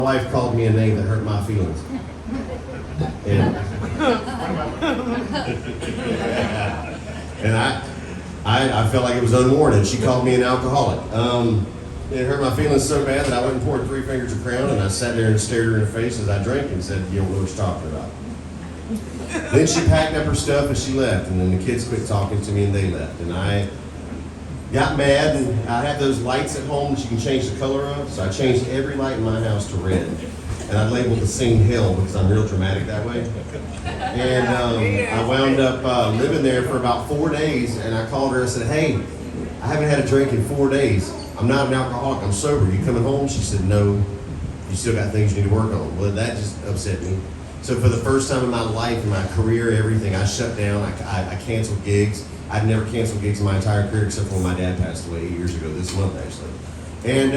My wife called me a name that hurt my feelings. And, and I felt like it was unwarranted. She called me an alcoholic. It hurt my feelings so bad that I went and poured 3 fingers of Crown, and I sat there and stared her in the face as I drank and said, "You don't know what you're talking about." Then she packed up her stuff and she left, and then the kids quit talking to me and they left. And I got mad, and I had those lights at home that you can change the color of, so I changed every light in my house to red. And I labeled the scene hell because I'm real dramatic that way. And I wound up living there for about 4 days, and I called her and said, "Hey, I haven't had a drink in 4 days. I'm not an alcoholic, I'm sober. You coming home?" She said, "No, you still got things you need to work on." Well, that just upset me. So for the first time in my life, in my career, everything, I shut down. I canceled gigs. I've never canceled gigs in my entire career except for when my dad passed away 8 years ago, this month actually. And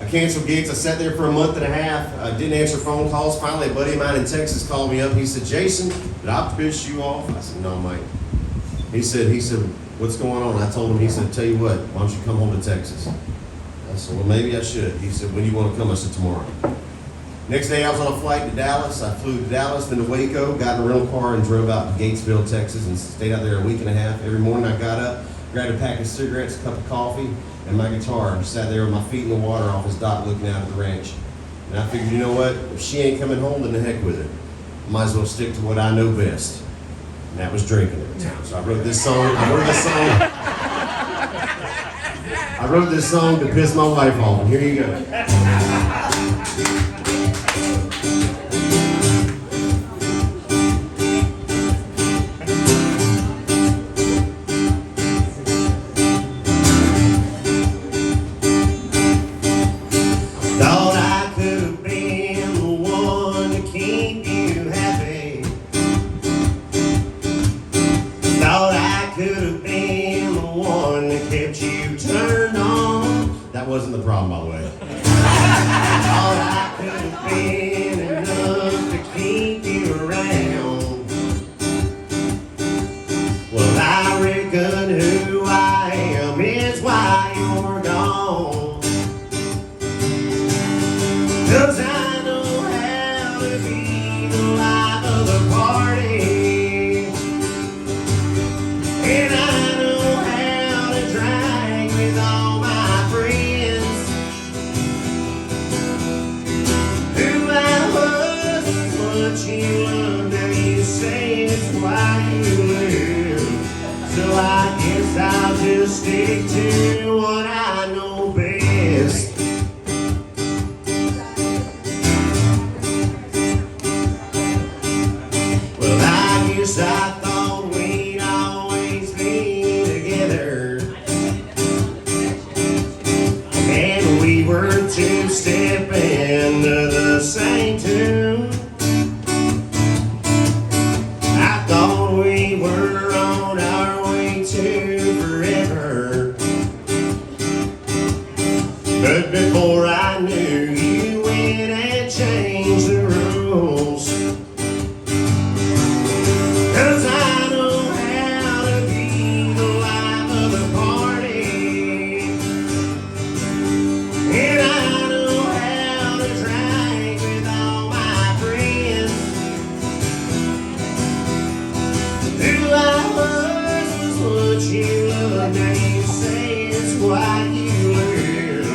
I canceled gigs. I sat there for a month and a half. I didn't answer phone calls. Finally, a buddy of mine in Texas called me up. He said, "Jason, did I piss you off?" I said, "No, Mike." He said, "What's going on?" I told him. He said, "Tell you what, why don't you come home to Texas?" I said, "Well, maybe I should." He said, "When do you want to come?" I said, "Tomorrow." Next day, I was on a flight to Dallas. I flew to Dallas, then to Waco, got in a rental car, and drove out to Gatesville, Texas, and stayed out there a week and a half. Every morning, I got up, grabbed a pack of cigarettes, a cup of coffee, and my guitar, and sat there with my feet in the water off his dock looking out at the ranch. And I figured, you know what? If she ain't coming home, then the heck with her. Might as well stick to what I know best. And that was drinking every time. So I wrote this song. I wrote this song to piss my wife off. And here you go. That wasn't the problem, by the way. Thought I could have been enough to keep you around. Well, I reckon who I am is why you're gone. 'Cause I know how to be the life of the party. And I know how to drink with all my friends. Who I was what you love, now you say it's why you live. So I guess I'll just stick to what I know best. Well, I guess I thought we'd always be together, and we were two-stepping to the same tune. I thought we were on our way to forever, but before I knew, you went and changed the rules. 'Cause I know how to be the life of the party. And I know how to drink with all my friends. Who I was what you love, now you say it's why you live.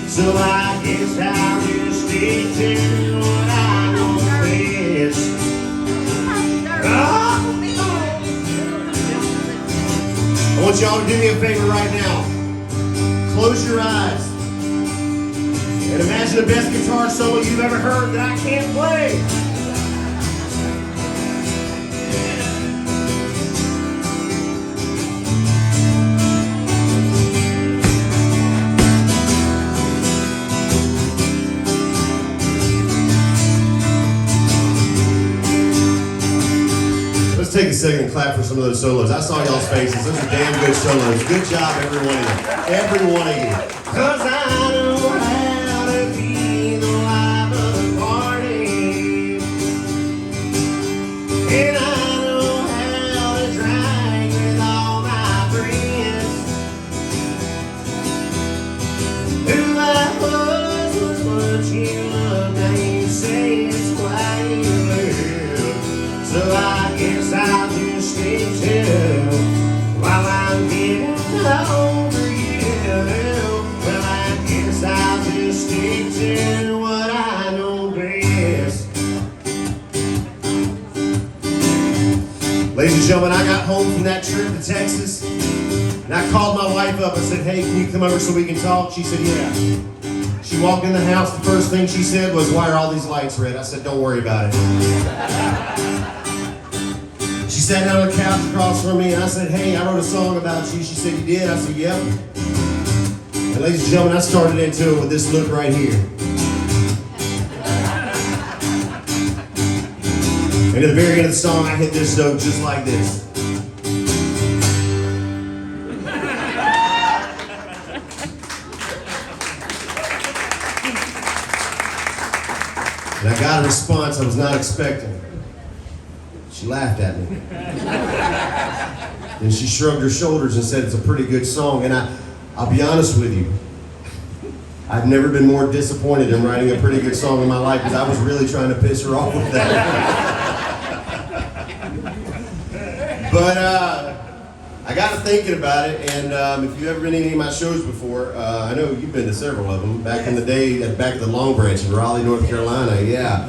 So I guess I'll just stick to what I know best. I want y'all to do me a favor right now. Close your eyes and imagine the best guitar solo you've ever heard that I can't play. Let's take a second and clap for some of those solos. I saw y'all's faces. Those are damn good solos. Good job, every one of you. Every one of you. 'Cause I know how to be the life of the party. And I know how to drink with all my friends. Who I was what you guess I'll just stick to while I'm getting over you. Well, I guess I'll just stick to what I know best. Ladies and gentlemen, I got home from that trip to Texas, and I called my wife up and said, hey, can you come over so we can talk? She said, yeah. She walked in the house, the first thing she said was, why are all these lights red? I said, don't worry about it. She sat down on the couch across from me and I said, hey, I wrote a song about you. She said, you did? I said, yep. And ladies and gentlemen, I started into it with this look right here. And at the very end of the song, I hit this note just like this. And I got a response I was not expecting. She laughed at me. And she shrugged her shoulders and said, it's a pretty good song. And I'll be honest with you, I've never been more disappointed in writing a pretty good song in my life because I was really trying to piss her off with that. But I got to thinking about it, and if you've ever been to any of my shows before, I know you've been to several of them, back in the day, back at the Long Branch in Raleigh, North Carolina, yeah.